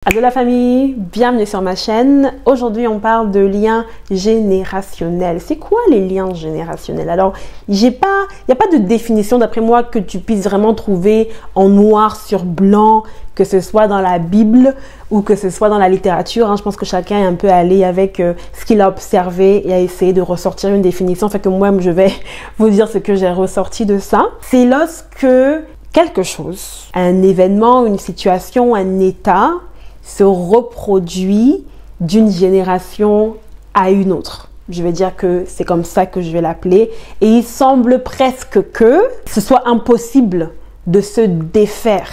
Allô la famille, bienvenue sur ma chaîne. Aujourd'hui on parle de liens générationnels. C'est quoi les liens générationnels? Alors, il n'y a pas de définition d'après moi que tu puisses vraiment trouver en noir sur blanc, que ce soit dans la Bible ou que ce soit dans la littérature. Je pense que chacun est un peu allé avec ce qu'il a observé et a essayé de ressortir une définition. Fait que moi je vais vous dire ce que j'ai ressorti de ça. C'est lorsque quelque chose, un événement, une situation, un état se reproduit d'une génération à une autre. Je vais dire que c'est comme ça que je vais l'appeler. Et il semble presque que ce soit impossible de se défaire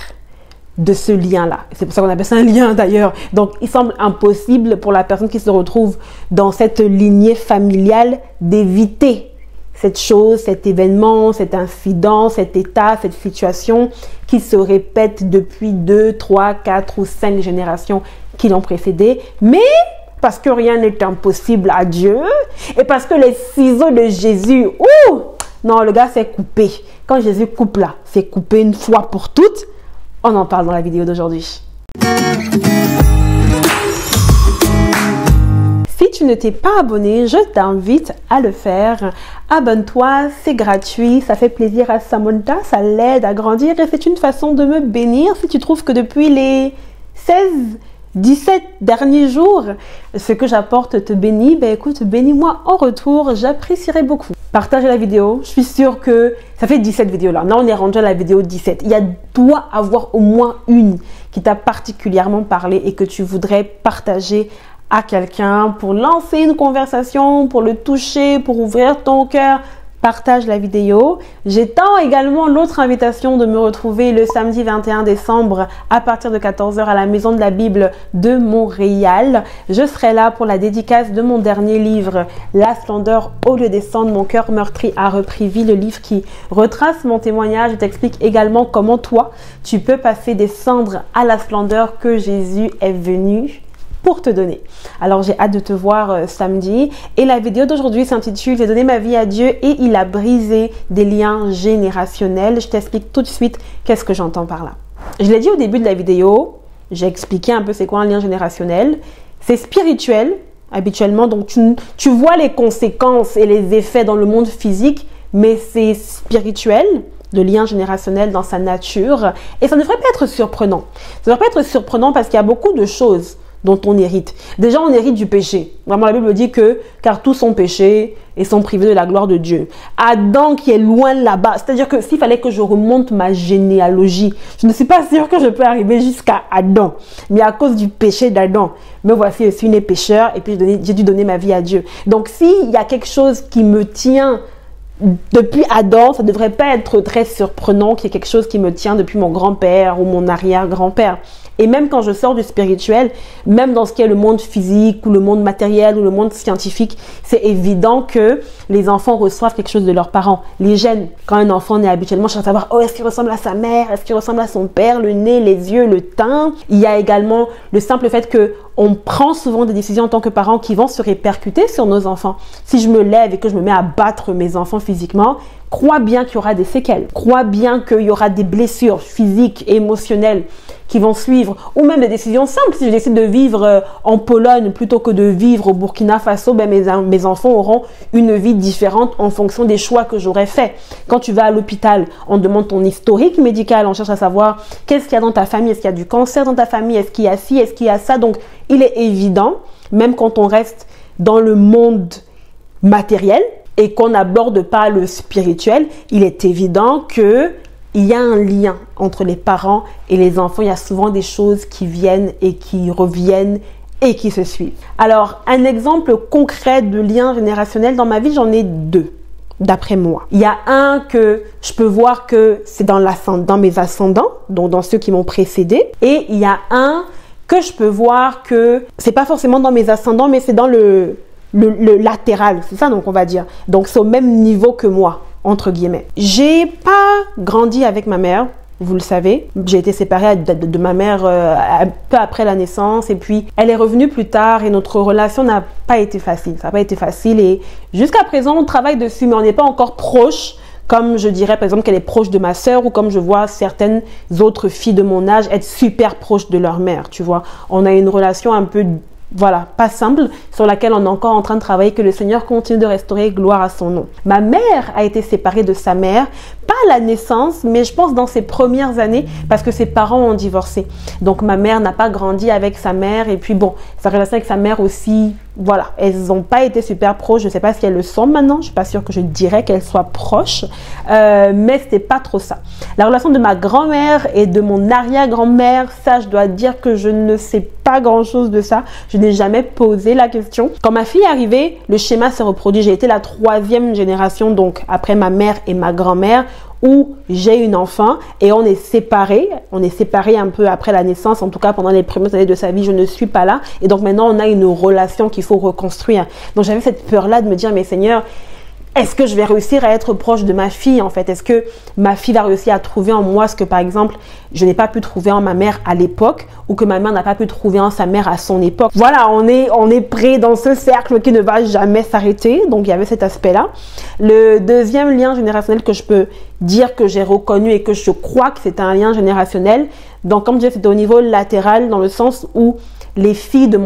de ce lien-là. C'est pour ça qu'on appelle ça un lien d'ailleurs. Donc, il semble impossible pour la personne qui se retrouve dans cette lignée familiale d'éviter cette chose, cet événement, cet incident, cet état, cette situation qui se répète depuis 2, 3, 4 ou 5 générations qui l'ont précédé. Mais parce que rien n'est impossible à Dieu et parce que les ciseaux de Jésus, non, le gars s'est coupé. Quand Jésus coupe là, c'est coupé une fois pour toutes. On en parle dans la vidéo d'aujourd'hui. Si tu ne t'es pas abonné, je t'invite à le faire. Abonne-toi, c'est gratuit, ça fait plaisir à Samantha, ça l'aide à grandir et c'est une façon de me bénir. Si tu trouves que depuis les 17 derniers jours, ce que j'apporte te bénit, ben écoute, bénis-moi en retour, j'apprécierais beaucoup. Partagez la vidéo, je suis sûre que ça fait 17 vidéos là. Là, on est rendu à la vidéo 17. Doit avoir au moins une qui t'a particulièrement parlé et que tu voudrais partager à quelqu'un pour lancer une conversation, pour le toucher, pour ouvrir ton cœur. Partage la vidéo. J'étends également l'autre invitation de me retrouver le samedi 21 décembre à partir de 14 h à la Maison de la Bible de Montréal. Je serai là pour la dédicace de mon dernier livre, La splendeur au lieu des cendres, mon cœur meurtri a repris vie, le livre qui retrace mon témoignage et t'explique également comment toi, tu peux passer des cendres à la splendeur que Jésus est venu pour te donner. Alors j'ai hâte de te voir samedi et la vidéo d'aujourd'hui s'intitule « J'ai donné ma vie à Dieu et il a brisé des liens générationnels ». Je t'explique tout de suite qu'est-ce que j'entends par là. Je l'ai dit au début de la vidéo, j'ai expliqué un peu c'est quoi un lien générationnel. C'est spirituel habituellement, donc tu vois les conséquences et les effets dans le monde physique, mais c'est spirituel. De lien générationnel dans sa nature et ça ne devrait pas être surprenant. Ça ne devrait pas être surprenant parce qu'il y a beaucoup de choses dont on hérite. Déjà, on hérite du péché. Vraiment, la Bible dit que car tous sont péchés et sont privés de la gloire de Dieu. Adam qui est loin là-bas, c'est-à-dire que s'il fallait que je remonte ma généalogie, je ne suis pas sûre que je peux arriver jusqu'à Adam. Mais à cause du péché d'Adam, me voici, je suis né pécheur et puis j'ai dû donner ma vie à Dieu. Donc, s'il y a quelque chose qui me tient depuis Adam, ça ne devrait pas être très surprenant qu'il y ait quelque chose qui me tient depuis mon grand-père ou mon arrière-grand-père. Et même quand je sors du spirituel, même dans ce qui est le monde physique ou le monde matériel ou le monde scientifique, c'est évident que les enfants reçoivent quelque chose de leurs parents. Les gènes, quand un enfant naît habituellement, cherche à savoir est-ce qu'il ressemble à sa mère, est-ce qu'il ressemble à son père, le nez, les yeux, le teint. Il y a également le simple fait que on prend souvent des décisions en tant que parents qui vont se répercuter sur nos enfants. Si je me lève et que je me mets à battre mes enfants physiquement, crois bien qu'il y aura des séquelles. Crois bien qu'il y aura des blessures physiques et émotionnelles qui vont suivre. Ou même des décisions simples. Si je décide de vivre en Pologne plutôt que de vivre au Burkina Faso, ben mes enfants auront une vie différente en fonction des choix que j'aurais faits. Quand tu vas à l'hôpital, on demande ton historique médical. On cherche à savoir qu'est-ce qu'il y a dans ta famille. Est-ce qu'il y a du cancer dans ta famille? Est-ce qu'il y a ci? Est-ce qu'il y a ça? Donc, il est évident, même quand on reste dans le monde matériel et qu'on n'aborde pas le spirituel, il est évident que il y a un lien entre les parents et les enfants. Il y a souvent des choses qui viennent et qui reviennent et qui se suivent. Alors, un exemple concret de lien générationnel dans ma vie, j'en ai deux, d'après moi. Il y a un que je peux voir que c'est dans mes ascendants, donc dans ceux qui m'ont précédé. Et il y a un que je peux voir que c'est pas forcément dans mes ascendants, mais c'est dans le latéral. C'est ça, donc on va dire. Donc, c'est au même niveau que moi, entre guillemets. J'ai pas grandi avec ma mère, vous le savez. J'ai été séparée de ma mère un peu après la naissance et puis elle est revenue plus tard et notre relation n'a pas été facile. Ça n'a pas été facile et jusqu'à présent on travaille dessus mais on n'est pas encore proche comme je dirais par exemple qu'elle est proche de ma sœur, ou comme je vois certaines autres filles de mon âge être super proches de leur mère, tu vois. On a une relation un peu, voilà, pas simple, sur laquelle on est encore en train de travailler, que le Seigneur continue de restaurer, gloire à son nom. Ma mère a été séparée de sa mère, pas à la naissance, mais je pense dans ses premières années, parce que ses parents ont divorcé. Donc ma mère n'a pas grandi avec sa mère, et puis bon, sa relation avec sa mère aussi, voilà, elles n'ont pas été super proches. Je ne sais pas si elles le sont maintenant, je ne suis pas sûre que je dirais qu'elles soient proches, mais c'était pas trop ça. La relation de ma grand-mère et de mon arrière-grand-mère, ça je dois dire que je ne sais pas grand-chose de ça. Je n'ai jamais posé la question. Quand ma fille est arrivée, le schéma s'est reproduit. J'ai été la 3e génération, donc après ma mère et ma grand-mère, où j'ai une enfant et on est séparés. On est séparés un peu après la naissance, en tout cas pendant les premières années de sa vie, je ne suis pas là. Et donc maintenant, on a une relation qu'il faut reconstruire. Donc j'avais cette peur-là de me dire, mais Seigneur, est-ce que je vais réussir à être proche de ma fille en fait? Est-ce que ma fille va réussir à trouver en moi ce que par exemple je n'ai pas pu trouver en ma mère à l'époque, ou que ma mère n'a pas pu trouver en sa mère à son époque? Voilà, on est pris dans ce cercle qui ne va jamais s'arrêter. Donc il y avait cet aspect-là. Le deuxième lien générationnel que je peux dire que j'ai reconnu et que je crois que c'est un lien générationnel, donc comme je disais, c'était au niveau latéral, dans le sens où les filles de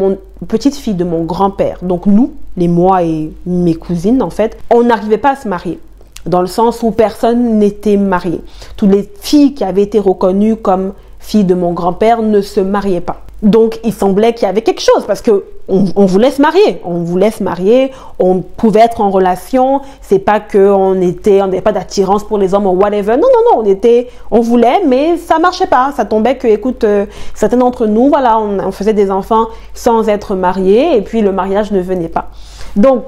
petites filles de mon grand-père, donc nous, moi et mes cousines en fait, on n'arrivait pas à se marier. Dans le sens où personne n'était marié. Toutes les filles qui avaient été reconnues comme filles de mon grand-père ne se mariaient pas. Donc, il semblait qu'il y avait quelque chose parce que on voulait se marier. On voulait se marier, on pouvait être en relation. C'est pas que on n'avait pas d'attirance pour les hommes ou whatever. Non, non, non, on voulait, mais ça marchait pas. Ça tombait que, écoute, certains d'entre nous, voilà, on faisait des enfants sans être mariés et puis le mariage ne venait pas. Donc,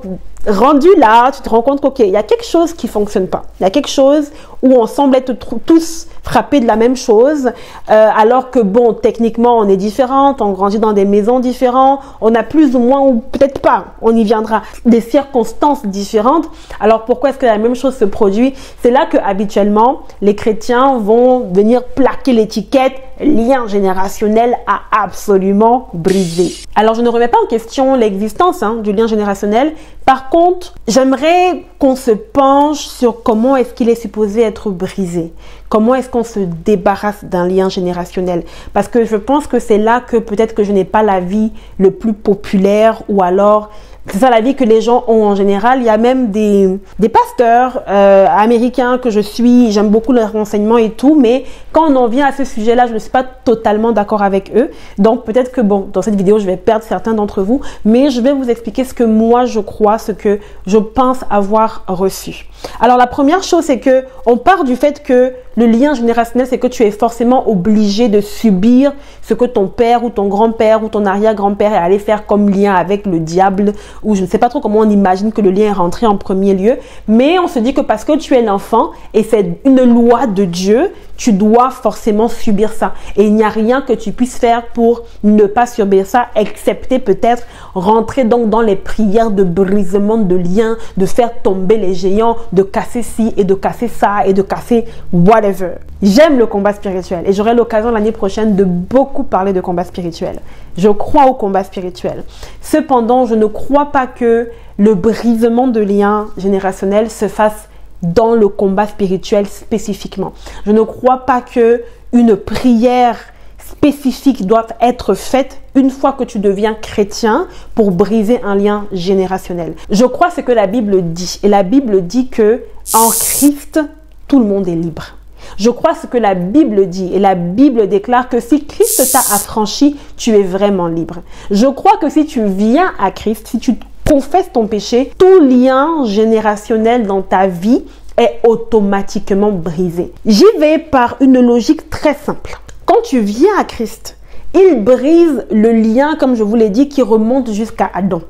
rendu là, tu te rends compte qu'il y a quelque chose qui fonctionne pas. Il y a quelque chose où on semble être tous frappés de la même chose, alors que bon, techniquement, on est différentes, on grandit dans des maisons différentes, on a plus ou moins, ou peut-être pas, on y viendra, des circonstances différentes. Alors pourquoi est-ce que la même chose se produit? C'est là que habituellement, les chrétiens vont venir plaquer l'étiquette lien générationnel à absolument briser. Alors je ne remets pas en question l'existence du lien générationnel. Par contre, j'aimerais qu'on se penche sur comment est-ce qu'il est supposé être brisé. Comment est-ce qu'on se débarrasse d'un lien générationnel? Parce que je pense que c'est là que peut-être que je n'ai pas l'avis le plus populaire, ou alors c'est ça l'avis que les gens ont en général. Il y a même des pasteurs américains que je suis, j'aime beaucoup leurs renseignements et tout, mais quand on en vient à ce sujet-là, je ne suis pas totalement d'accord avec eux. Donc peut-être que bon, dans cette vidéo, je vais perdre certains d'entre vous, mais je vais vous expliquer ce que moi je crois, ce que je pense avoir reçu. Alors la première chose, c'est que on part du fait que le lien générationnel, c'est que tu es forcément obligé de subir ce que ton père ou ton grand-père ou ton arrière-grand-père est allé faire comme lien avec le diable, ou je ne sais pas trop comment on imagine que le lien est rentré en premier lieu, mais on se dit que parce que tu es l'enfant et c'est une loi de Dieu, tu dois forcément subir ça. Et il n'y a rien que tu puisses faire pour ne pas subir ça, excepté peut-être rentrer donc dans les prières de brisement de liens, de faire tomber les géants, de casser ci et de casser ça et de casser whatever. J'aime le combat spirituel et j'aurai l'occasion l'année prochaine de beaucoup parler de combat spirituel. Je crois au combat spirituel. Cependant, je ne crois pas que le brisement de liens générationnels se fasse dans le combat spirituel spécifiquement. Je ne crois pas que une prière spécifique doit être faite une fois que tu deviens chrétien pour briser un lien générationnel. Je crois ce que la Bible dit. Et la Bible dit que en Christ, tout le monde est libre. Je crois ce que la Bible dit. Et la Bible déclare que si Christ t'a affranchi, tu es vraiment libre. Je crois que si tu viens à Christ, si tu confesses ton péché, tout lien générationnel dans ta vie est automatiquement brisé. J'y vais par une logique très simple. Quand tu viens à Christ, il brise le lien, comme je vous l'ai dit, qui remonte jusqu'à Adam.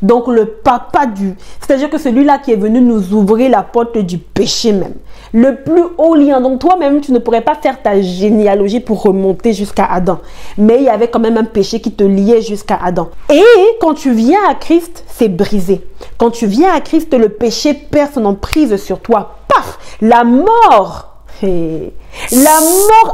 Donc le papa c'est-à-dire que celui-là qui est venu nous ouvrir la porte du péché même. Le plus haut lien. Donc toi-même, tu ne pourrais pas faire ta généalogie pour remonter jusqu'à Adam. Mais il y avait quand même un péché qui te liait jusqu'à Adam. Et quand tu viens à Christ, c'est brisé. Quand tu viens à Christ, le péché perd son emprise sur toi. Paf! La mort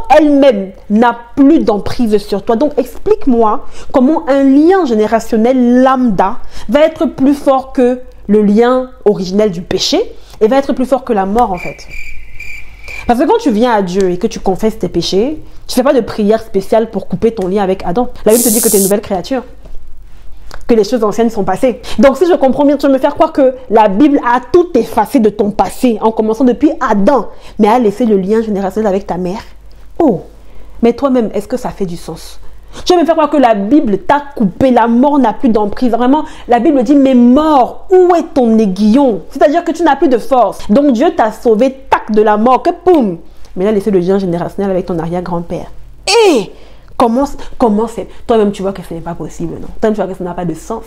elle-même n'a plus d'emprise sur toi. Donc, explique-moi comment un lien générationnel lambda va être plus fort que le lien originel du péché et va être plus fort que la mort en fait. Parce que quand tu viens à Dieu et que tu confesses tes péchés, tu ne fais pas de prière spéciale pour couper ton lien avec Adam. La Bible te dit que tu es une nouvelle créature, que les choses anciennes sont passées. Donc si je comprends bien, tu veux me faire croire que la Bible a tout effacé de ton passé, en commençant depuis Adam, mais a laissé le lien générationnel avec ta mère. Oh, mais toi-même, est-ce que ça fait du sens? Tu veux me faire croire que la Bible t'a coupé, la mort n'a plus d'emprise. Vraiment, la Bible dit, mais mort, où est ton aiguillon? C'est-à-dire que tu n'as plus de force. Donc Dieu t'a sauvé, tac, de la mort, que poum. Mais là, laissé le lien générationnel avec ton arrière-grand-père. Et comment c'est? Toi-même, tu vois que ce n'est pas possible, non? Toi-même, tu vois que ça n'a pas de sens.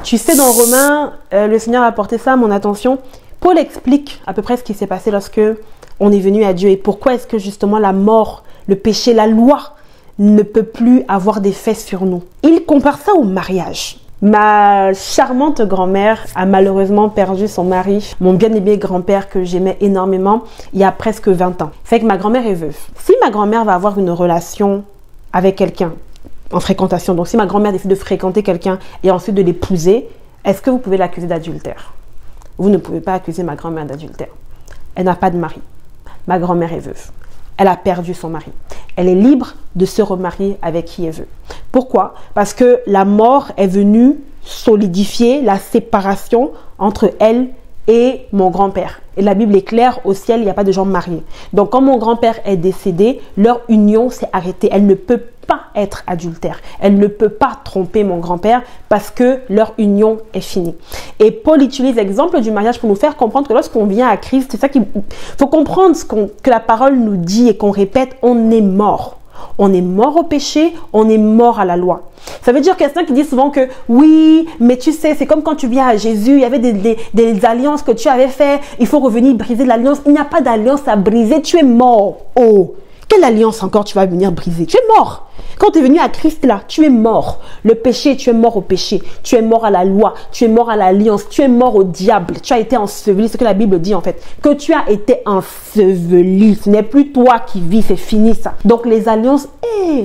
Tu sais, dans Romains, le Seigneur a porté ça à mon attention. Paul explique à peu près ce qui s'est passé lorsque on est venu à Dieu et pourquoi est-ce que justement la mort, le péché, la loi ne peut plus avoir d'effet sur nous. Il compare ça au mariage. Ma charmante grand-mère a malheureusement perdu son mari, mon bien-aimé grand-père que j'aimais énormément, il y a presque 20 ans. C'est que ma grand-mère est veuve. Si ma grand-mère va avoir une relation avec quelqu'un en fréquentation, donc si ma grand-mère décide de fréquenter quelqu'un et ensuite de l'épouser, est-ce que vous pouvez l'accuser d'adultère? Vous ne pouvez pas accuser ma grand-mère d'adultère. Elle n'a pas de mari. Ma grand-mère est veuve. Elle a perdu son mari. Elle est libre de se remarier avec qui elle veut. Pourquoi? Parce que la mort est venue solidifier la séparation entre elle et mon grand-père. Et la Bible est claire, au ciel, il n'y a pas de gens mariés. Donc, quand mon grand-père est décédé, leur union s'est arrêtée. Elle ne peut pas être adultère. Elle ne peut pas tromper mon grand-père parce que leur union est finie. Et Paul utilise l'exemple du mariage pour nous faire comprendre que lorsqu'on vient à Christ, c'est ça qu'il faut comprendre que la parole nous dit et qu'on répète, on est mort. On est mort au péché, on est mort à la loi. Ça veut dire quelqu'un qui dit souvent que oui, mais tu sais, c'est comme quand tu viens à Jésus, il y avait des alliances que tu avais fait, il faut revenir briser l'alliance. Il n'y a pas d'alliance à briser, tu es mort. Oh, quelle alliance encore tu vas venir briser? Tu es mort. Quand tu es venu à Christ là, tu es mort. Le péché, tu es mort au péché. Tu es mort à la loi. Tu es mort à l'alliance. Tu es mort au diable. Tu as été enseveli. C'est ce que la Bible dit en fait. Que tu as été enseveli. Ce n'est plus toi qui vis. C'est fini ça. Donc les alliances,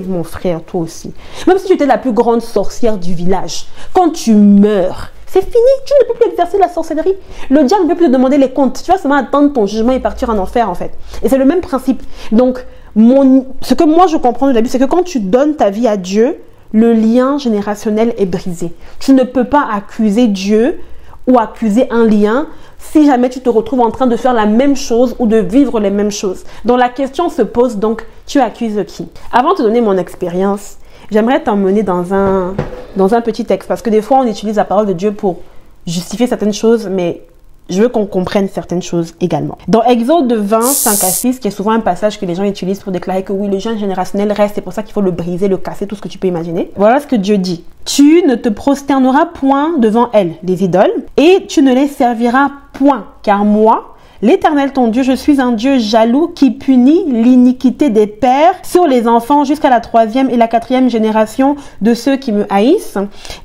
mon frère, toi aussi. Même si tu étais la plus grande sorcière du village, quand tu meurs, c'est fini, tu ne peux plus exercer la sorcellerie. Le diable ne peut plus te demander les comptes. Tu vas seulement attendre ton jugement et partir en enfer en fait. Et c'est le même principe. Donc, ce que moi je comprends de la Bible, c'est que quand tu donnes ta vie à Dieu, le lien générationnel est brisé. Tu ne peux pas accuser Dieu ou accuser un lien si jamais tu te retrouves en train de faire la même chose ou de vivre les mêmes choses. Donc la question se pose donc, tu accuses qui? Avant de te donner mon expérience, j'aimerais t'emmener dans un petit texte parce que des fois on utilise la parole de Dieu pour justifier certaines choses, mais je veux qu'on comprenne certaines choses également. Dans Exode 20, 5 à 6, qui est souvent un passage que les gens utilisent pour déclarer que oui, le lien générationnel reste, c'est pour ça qu'il faut le briser, le casser, tout ce que tu peux imaginer. Voilà ce que Dieu dit. Tu ne te prosterneras point devant elles, les idoles, et tu ne les serviras point, car moi, l'Éternel ton Dieu, je suis un Dieu jaloux qui punit l'iniquité des pères sur les enfants jusqu'à la 3e et la 4e génération de ceux qui me haïssent,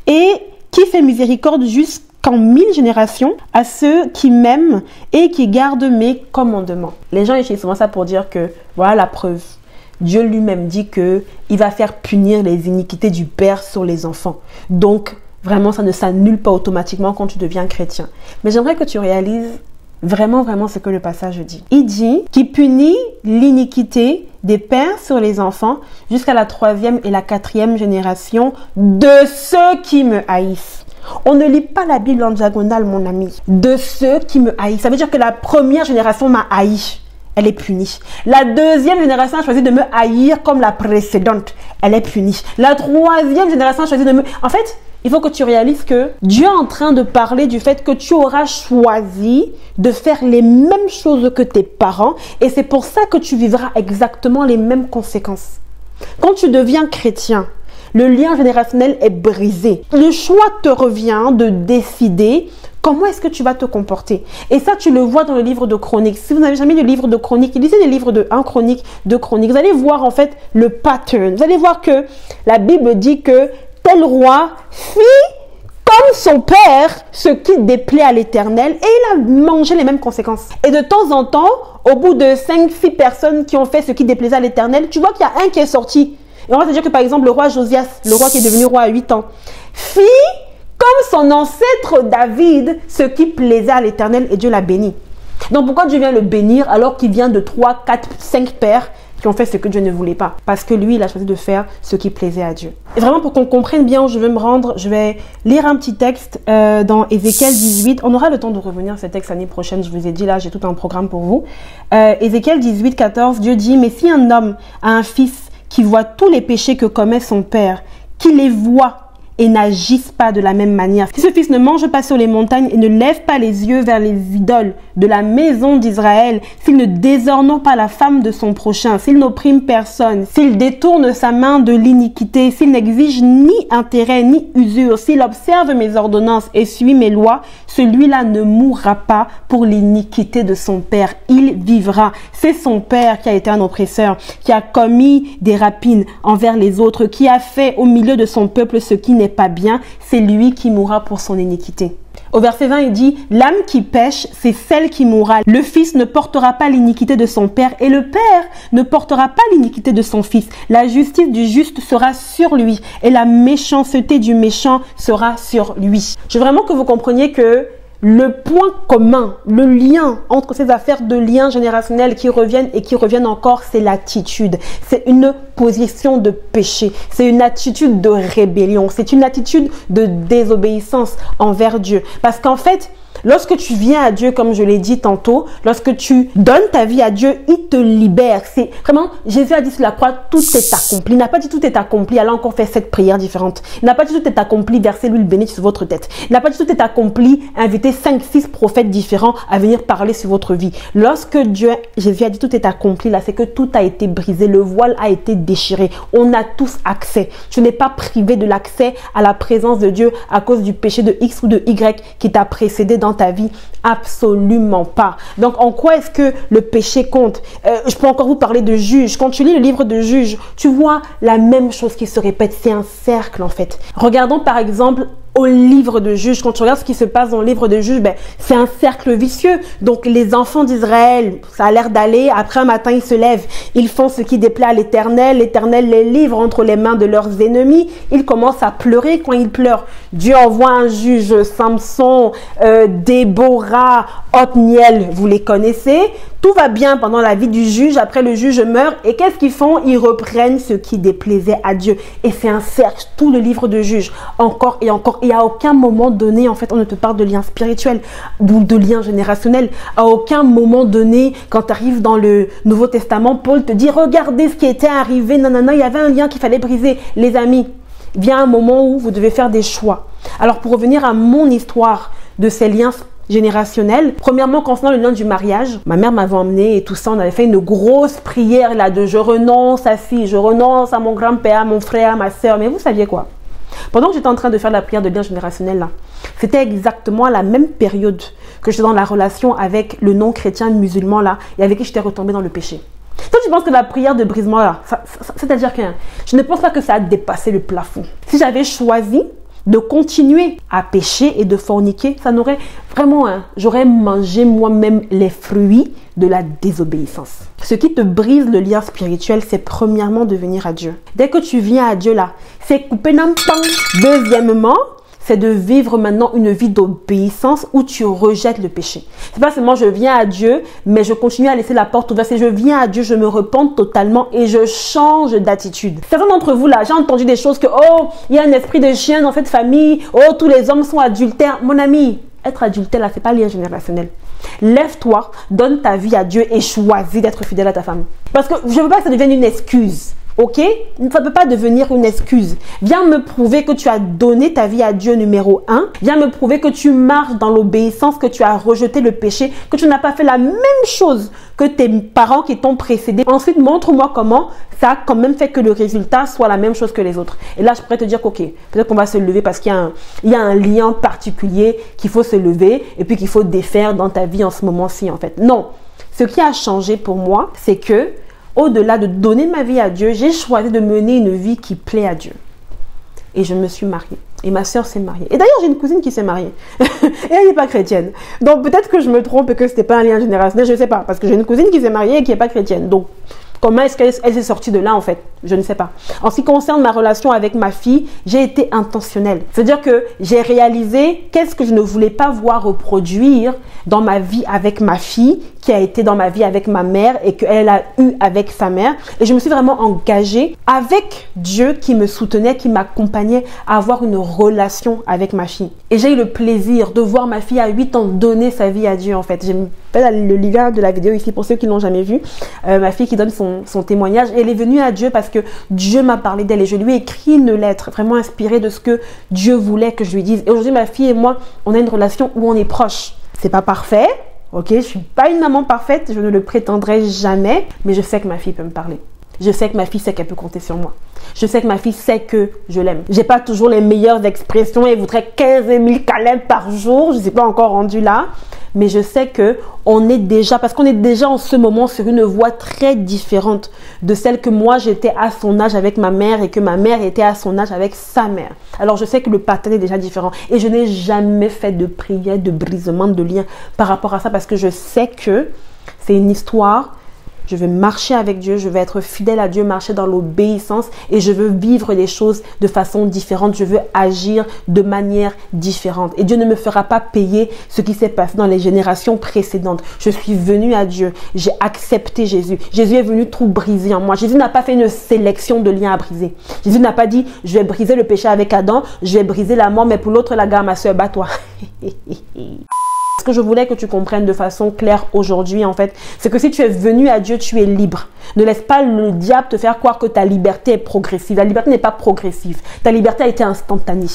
et qui fait miséricorde jusqu'en 1000 générations à ceux qui m'aiment et qui gardent mes commandements. Les gens utilisent souvent ça pour dire que voilà la preuve. Dieu lui-même dit que il va faire punir les iniquités du père sur les enfants. Donc vraiment ça ne s'annule pas automatiquement quand tu deviens chrétien. Mais j'aimerais que tu réalises vraiment ce que le passage dit. Il dit qu'il punit l'iniquité des pères sur les enfants jusqu'à la 3e et la 4e génération de ceux qui me haïssent. On ne lit pas la Bible en diagonale, mon ami. De ceux qui me haïssent. Ça veut dire que la première génération m'a haï. Elle est punie. La deuxième génération a choisi de me haïr comme la précédente. Elle est punie. La troisième génération a choisi de me... En fait, il faut que tu réalises que Dieu est en train de parler du fait que tu auras choisi de faire les mêmes choses que tes parents et c'est pour ça que tu vivras exactement les mêmes conséquences. Quand tu deviens chrétien, le lien générationnel est brisé. Le choix te revient de décider comment est-ce que tu vas te comporter. Et ça, tu le vois dans le livre de Chroniques. Si vous n'avez jamais lu le livre de Chroniques, lisez les livres de 1 Chronique, 2 Chroniques. Vous allez voir en fait le pattern. Vous allez voir que la Bible dit que tel roi fit comme son père ce qui déplaît à l'Éternel et il a mangé les mêmes conséquences. Et de temps en temps, au bout de 5-6 personnes qui ont fait ce qui déplaisait à l'Éternel, tu vois qu'il y a un qui est sorti. Et on va te dire que par exemple le roi Josias, le roi qui est devenu roi à 8 ans, fit comme son ancêtre David ce qui plaisait à l'Éternel et Dieu l'a béni. Donc pourquoi Dieu vient le bénir alors qu'il vient de 3, 4, 5 pères qui ont fait ce que Dieu ne voulait pas? Parce que lui, il a choisi de faire ce qui plaisait à Dieu. Et vraiment, pour qu'on comprenne bien où je veux me rendre, je vais lire un petit texte dans Ézéchiel 18. On aura le temps de revenir à ce texte l'année prochaine. Je vous ai dit, là, j'ai tout un programme pour vous. Ézéchiel 18, 14, Dieu dit, « Mais si un homme a un fils qui voit tous les péchés que commet son père, qui les voit et n'agissent pas de la même manière. Si ce fils ne mange pas sur les montagnes et ne lève pas les yeux vers les idoles de la maison d'Israël, s'il ne déshonore pas la femme de son prochain, s'il n'opprime personne, s'il détourne sa main de l'iniquité, s'il n'exige ni intérêt ni usure, s'il observe mes ordonnances et suit mes lois, celui-là ne mourra pas pour l'iniquité de son père. Il vivra. C'est son père qui a été un oppresseur, qui a commis des rapines envers les autres, qui a fait au milieu de son peuple ce qui n'est pas bien, c'est lui qui mourra pour son iniquité. Au verset 20, il dit, « L'âme qui pêche, c'est celle qui mourra. Le fils ne portera pas l'iniquité de son père et le père ne portera pas l'iniquité de son fils. La justice du juste sera sur lui et la méchanceté du méchant sera sur lui. » Je veux vraiment que vous compreniez que le point commun, le lien entre ces affaires de liens générationnels qui reviennent et qui reviennent encore, c'est l'attitude. C'est une position de péché. C'est une attitude de rébellion. C'est une attitude de désobéissance envers Dieu. Parce qu'en fait, lorsque tu viens à Dieu, comme je l'ai dit tantôt, lorsque tu donnes ta vie à Dieu, il te libère. C'est vraiment, Jésus a dit sur la croix, tout est accompli. Il n'a pas dit tout est accompli, elle a encore fait 7 prières différentes. Il n'a pas dit tout est accompli, versez l'huile bénite sur votre tête. Il n'a pas dit tout est accompli, invitez 5, 6 prophètes différents à venir parler sur votre vie. Lorsque Jésus a dit tout est accompli, là, c'est que tout a été brisé, le voile a été déchiré. On a tous accès. Tu n'es pas privé de l'accès à la présence de Dieu à cause du péché de X ou de Y qui t'a précédé dans ta vie. Absolument pas. Donc en quoi est-ce que le péché compte? Je peux encore vous parler de Juge. Quand tu lis le livre de Juge, tu vois la même chose qui se répète. C'est un cercle en fait. Regardons par exemple au livre de Juge. Quand tu regardes ce qui se passe dans le livre de Juge, c'est un cercle vicieux. Donc les enfants d'Israël, ça a l'air d'aller. Après un matin, ils se lèvent. Ils font ce qui déplaît à l'Éternel. L'Éternel les livre entre les mains de leurs ennemis. Ils commencent à pleurer. Quand ils pleurent, Dieu envoie un juge, Samson, Déborah, Othniel, vous les connaissez. Tout va bien pendant la vie du juge. Après, le juge meurt. Et qu'est-ce qu'ils font? Ils reprennent ce qui déplaisait à Dieu. Et c'est un cercle, tout le livre de Juge. Encore et encore. Et à aucun moment donné, en fait, on ne te parle de lien spirituel ou de lien générationnel. À aucun moment donné, quand tu arrives dans le Nouveau Testament, Paul te dit, regardez ce qui était arrivé. Nanana, il y avait un lien qu'il fallait briser. Les amis, il y a un moment où vous devez faire des choix. Alors, pour revenir à mon histoire de ces liens générationnel. Premièrement, concernant le lien du mariage, ma mère m'avait emmené et tout ça, on avait fait une grosse prière là de je renonce à ci, je renonce à mon grand-père, à mon frère, à ma soeur. Mais vous saviez quoi? Pendant que j'étais en train de faire la prière de lien générationnel là, c'était exactement à la même période que j'étais dans la relation avec le non-chrétien musulman là et avec qui j'étais retombée dans le péché. Toi, tu penses que la prière de brisement là, c'est-à-dire que je ne pense pas que ça a dépassé le plafond. Si j'avais choisi de continuer à pécher et de forniquer, ça n'aurait vraiment, j'aurais mangé moi-même les fruits de la désobéissance. Ce qui te brise le lien spirituel, c'est premièrement de venir à Dieu. Dès que tu viens à Dieu là, c'est couper n'importe. Deuxièmement, c'est de vivre maintenant une vie d'obéissance où tu rejettes le péché. C'est pas seulement je viens à Dieu, mais je continue à laisser la porte ouverte. C'est je viens à Dieu, je me repens totalement et je change d'attitude. Certains d'entre vous là, j'ai entendu des choses que oh, il y a un esprit de chien dans cette famille, oh, tous les hommes sont adultères. Mon ami, être adultère là, c'est pas lien générationnel. Lève-toi, donne ta vie à Dieu et choisis d'être fidèle à ta femme. Parce que je veux pas que ça devienne une excuse. Ok? Ça ne peut pas devenir une excuse. Viens me prouver que tu as donné ta vie à Dieu numéro 1. Viens me prouver que tu marches dans l'obéissance, que tu as rejeté le péché, que tu n'as pas fait la même chose que tes parents qui t'ont précédé. Ensuite, montre-moi comment ça a quand même fait que le résultat soit la même chose que les autres. Et là, je pourrais te dire qu'ok, peut-être qu'on va se lever parce qu'il y a un lien particulier qu'il faut se lever et puis qu'il faut défaire dans ta vie en ce moment-ci en fait. Non. Ce qui a changé pour moi, c'est que au-delà de donner ma vie à Dieu, j'ai choisi de mener une vie qui plaît à Dieu. Et je me suis mariée. Et ma soeur s'est mariée. Et d'ailleurs, j'ai une cousine qui s'est mariée. Et elle n'est pas chrétienne. Donc peut-être que je me trompe et que ce n'était pas un lien générationnel, je ne sais pas. Parce que j'ai une cousine qui s'est mariée et qui n'est pas chrétienne. Donc comment est-ce qu'elle s'est sortie de là en fait? Je ne sais pas. En ce qui concerne ma relation avec ma fille, j'ai été intentionnelle. C'est-à-dire que j'ai réalisé qu'est-ce que je ne voulais pas voir reproduire dans ma vie avec ma fille, qui a été dans ma vie avec ma mère et qu'elle a eu avec sa mère. Et je me suis vraiment engagée avec Dieu qui me soutenait, qui m'accompagnait à avoir une relation avec ma fille. Et j'ai eu le plaisir de voir ma fille à 8 ans donner sa vie à Dieu en fait. J'ai le lien de la vidéo ici pour ceux qui ne l'ont jamais vu. Ma fille qui donne son témoignage. Et elle est venue à Dieu parce que Dieu m'a parlé d'elle et je lui ai écrit une lettre vraiment inspirée de ce que Dieu voulait que je lui dise. Et aujourd'hui, ma fille et moi, on a une relation où on est proches. C'est pas parfait. Ok, je suis pas une maman parfaite, je ne le prétendrai jamais, mais je sais que ma fille peut me parler. Je sais que ma fille sait qu'elle peut compter sur moi. Je sais que ma fille sait que je l'aime. J'ai pas toujours les meilleures expressions et voudrais 15 000 câlins par jour. Je ne suis pas encore rendue là. Mais je sais que parce qu'on est déjà en ce moment sur une voie très différente de celle que moi j'étais à son âge avec ma mère et que ma mère était à son âge avec sa mère. Alors je sais que le pattern est déjà différent et je n'ai jamais fait de prière, de brisement de lien par rapport à ça parce que je sais que c'est une histoire. Je vais marcher avec Dieu, je vais être fidèle à Dieu, marcher dans l'obéissance et je veux vivre les choses de façon différente. Je veux agir de manière différente. Et Dieu ne me fera pas payer ce qui s'est passé dans les générations précédentes. Je suis venue à Dieu, j'ai accepté Jésus. Jésus est venu tout briser en moi. Jésus n'a pas fait une sélection de liens à briser. Jésus n'a pas dit, je vais briser le péché avec Adam, je vais briser la mort, mais pour l'autre, la gare, ma soeur, bats-toi. Ce que je voulais que tu comprennes de façon claire aujourd'hui, en fait, c'est que si tu es venu à Dieu, tu es libre. Ne laisse pas le diable te faire croire que ta liberté est progressive. La liberté n'est pas progressive. Ta liberté a été instantanée.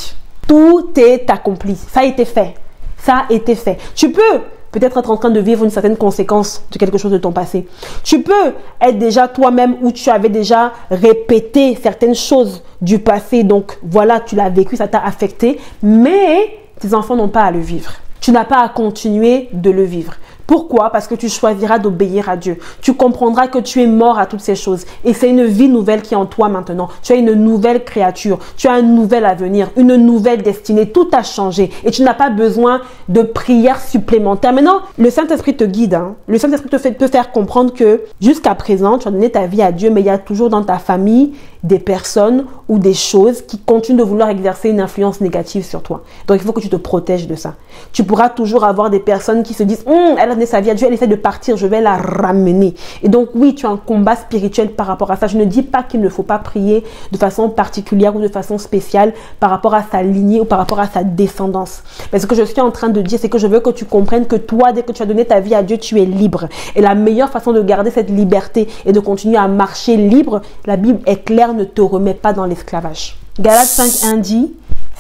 Tout est accompli. Ça a été fait. Ça a été fait. Tu peux peut-être être en train de vivre une certaine conséquence de quelque chose de ton passé. Tu peux être déjà toi-même où tu avais déjà répété certaines choses du passé. Donc, voilà, tu l'as vécu, ça t'a affecté. Mais tes enfants n'ont pas à le vivre. Tu n'as pas à continuer de le vivre. Pourquoi? Parce que tu choisiras d'obéir à Dieu. Tu comprendras que tu es mort à toutes ces choses. Et c'est une vie nouvelle qui est en toi maintenant. Tu as une nouvelle créature. Tu as un nouvel avenir, une nouvelle destinée. Tout a changé. Et tu n'as pas besoin de prières supplémentaires. Maintenant, le Saint-Esprit te guide. Le Saint-Esprit te faire comprendre que jusqu'à présent, tu as donné ta vie à Dieu, mais il y a toujours dans ta famille des personnes ou des choses qui continuent de vouloir exercer une influence négative sur toi. Donc, il faut que tu te protèges de ça. Tu pourras toujours avoir des personnes qui se disent « elle a donné sa vie à Dieu, elle essaie de partir, je vais la ramener. » Et donc, oui, tu as un combat spirituel par rapport à ça. Je ne dis pas qu'il ne faut pas prier de façon particulière ou de façon spéciale par rapport à sa lignée ou par rapport à sa descendance. Mais ce que je suis en train de dire, c'est que je veux que tu comprennes que toi, dès que tu as donné ta vie à Dieu, tu es libre. Et la meilleure façon de garder cette liberté et de continuer à marcher libre, la Bible est claire, ne te remet pas dans l'esclavage. Galates 5:1 dit: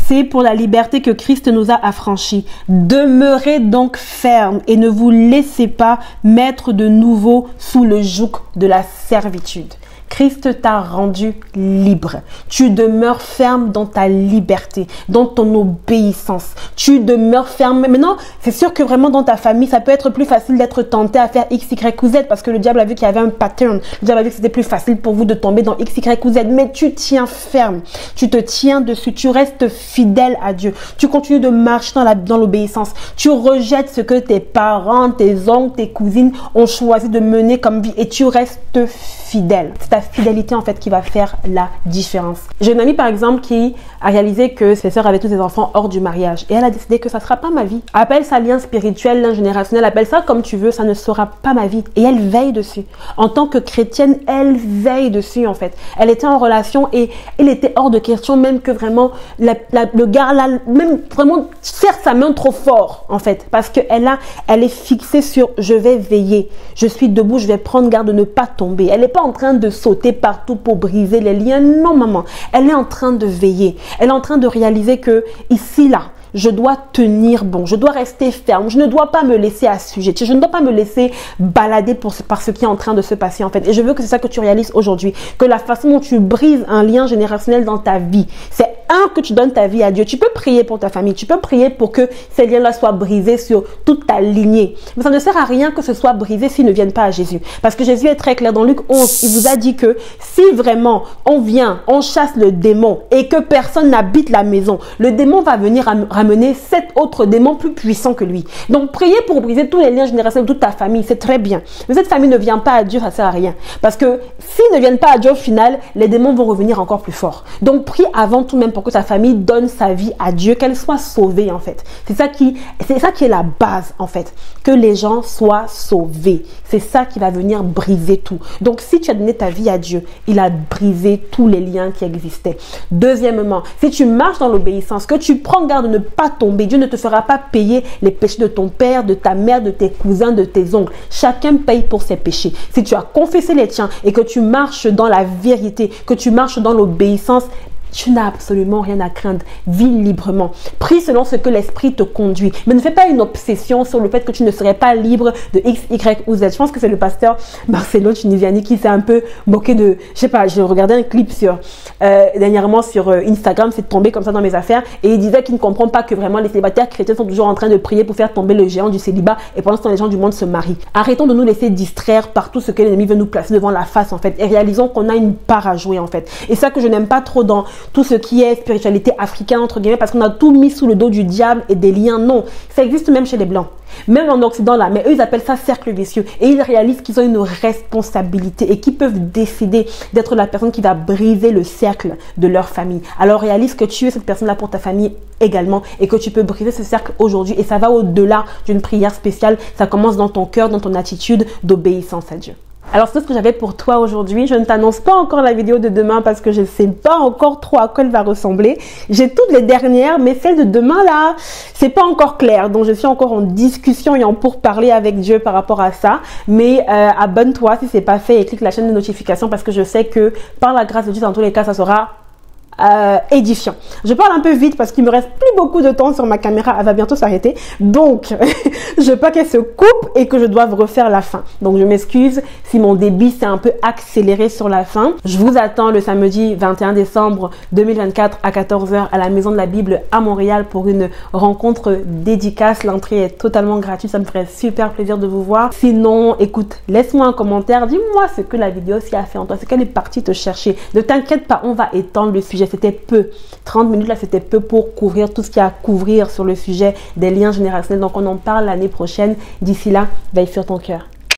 c'est pour la liberté que Christ nous a affranchis. Demeurez donc fermes et ne vous laissez pas mettre de nouveau sous le joug de la servitude. Christ t'a rendu libre. Tu demeures ferme dans ta liberté, dans ton obéissance. Tu demeures ferme. Maintenant, c'est sûr que vraiment dans ta famille, ça peut être plus facile d'être tenté à faire X, Y ou Z parce que le diable a vu qu'il y avait un pattern. Le diable a vu que c'était plus facile pour vous de tomber dans X, Y ou Z. Mais tu tiens ferme. Tu te tiens dessus. Tu restes fidèle à Dieu. Tu continues de marcher dans l'obéissance. Tu rejettes ce que tes parents, tes oncles, tes cousines ont choisi de mener comme vie et tu restes fidèle. C'est ta fidélité en fait qui va faire la différence. J'ai une amie par exemple qui a réalisé que ses sœurs avaient tous ses enfants hors du mariage et elle a décidé que ça ne sera pas ma vie. Appelle ça lien spirituel, lien générationnel, appelle ça comme tu veux, ça ne sera pas ma vie. Et elle veille dessus. En tant que chrétienne, elle veille dessus en fait. Elle était en relation et il était hors de question même que vraiment le gars là, même vraiment serre sa main trop fort en fait parce qu'elle est fixée sur je vais veiller, je suis debout, je vais prendre garde de ne pas tomber. Elle n'est pas en train de sauter partout pour briser les liens. Non, maman. Elle est en train de veiller. Elle est en train de réaliser que ici, là, je dois tenir bon. Je dois rester ferme. Je ne dois pas me laisser assujettir. Je ne dois pas me laisser balader par ce qui est en train de se passer, en fait. Et je veux que c'est ça que tu réalises aujourd'hui. Que la façon dont tu brises un lien générationnel dans ta vie, c'est que tu donnes ta vie à Dieu. Tu peux prier pour ta famille. Tu peux prier pour que ces liens-là soient brisés sur toute ta lignée. Mais ça ne sert à rien que ce soit brisé s'ils ne viennent pas à Jésus. Parce que Jésus est très clair. Dans Luc 11, il vous a dit que si vraiment on chasse le démon et que personne n'habite la maison, le démon va venir amener 7 autres démons plus puissants que lui. Donc, prier pour briser tous les liens générationnels de toute ta famille, c'est très bien. Mais cette famille ne vient pas à Dieu, ça sert à rien. Parce que s'ils ne viennent pas à Dieu au final, les démons vont revenir encore plus fort. Donc, prie avant tout même pour que ta famille donne sa vie à Dieu, qu'elle soit sauvée en fait. C'est ça qui est la base en fait. Que les gens soient sauvés. C'est ça qui va venir briser tout. Donc, si tu as donné ta vie à Dieu, il a brisé tous les liens qui existaient. Deuxièmement, si tu marches dans l'obéissance, que tu prends garde de ne pas tomber, Dieu ne te fera pas payer les péchés de ton père, de ta mère, de tes cousins, de tes oncles. Chacun paye pour ses péchés. Si tu as confessé les tiens et que tu marches dans la vérité, que tu marches dans l'obéissance, tu n'as absolument rien à craindre. Vis librement. Prie selon ce que l'esprit te conduit. Mais ne fais pas une obsession sur le fait que tu ne serais pas libre de X, Y ou Z. Je pense que c'est le pasteur Marcelo Tunisiani qui s'est un peu moqué de... Je sais pas, je regardais un clip dernièrement sur Instagram, c'est tombé comme ça dans mes affaires. Et il disait qu'il ne comprend pas que vraiment les célibataires chrétiens sont toujours en train de prier pour faire tomber le géant du célibat. Et pendant ce temps, les gens du monde se marient. Arrêtons de nous laisser distraire par tout ce que l'ennemi veut nous placer devant la face en fait. Et réalisons qu'on a une part à jouer en fait. Et ça que je n'aime pas trop dans tout ce qui est spiritualité africaine, entre guillemets, parce qu'on a tout mis sous le dos du diable et des liens. Non, ça existe même chez les Blancs. Même en Occident là, mais eux ils appellent ça cercle vicieux. Et ils réalisent qu'ils ont une responsabilité et qu'ils peuvent décider d'être la personne qui va briser le cercle de leur famille. Alors réalise que tu es cette personne là pour ta famille également et que tu peux briser ce cercle aujourd'hui. Et ça va au-delà d'une prière spéciale. Ça commence dans ton cœur, dans ton attitude d'obéissance à Dieu. Alors, c'est tout ce que j'avais pour toi aujourd'hui. Je ne t'annonce pas encore la vidéo de demain parce que je ne sais pas encore trop à quoi elle va ressembler. J'ai toutes les dernières, mais celle de demain, là, c'est pas encore clair. Donc, je suis encore en discussion et en pourparler avec Dieu par rapport à ça. Mais abonne-toi si c'est pas fait et clique la chaîne de notification parce que je sais que par la grâce de Dieu, dans tous les cas, ça sera édifiant. Je parle un peu vite parce qu'il me reste plus beaucoup de temps sur ma caméra, elle va bientôt s'arrêter, donc je veux pas qu'elle se coupe et que je doive refaire la fin. Donc je m'excuse si mon débit s'est un peu accéléré sur la fin. Je vous attends le samedi 21 décembre 2024 à 14 h à la Maison de la Bible à Montréal pour une rencontre dédicace. L'entrée est totalement gratuite, ça me ferait super plaisir de vous voir. Sinon, écoute, laisse-moi un commentaire, dis-moi ce que la vidéo s'y a fait en toi, c'est qu'elle est partie te chercher. Ne t'inquiète pas, on va étendre le sujet. C'était peu. 30 minutes là, c'était peu pour couvrir tout ce qu'il y a à couvrir sur le sujet des liens générationnels. Donc, on en parle l'année prochaine. D'ici là, veille sur ton cœur.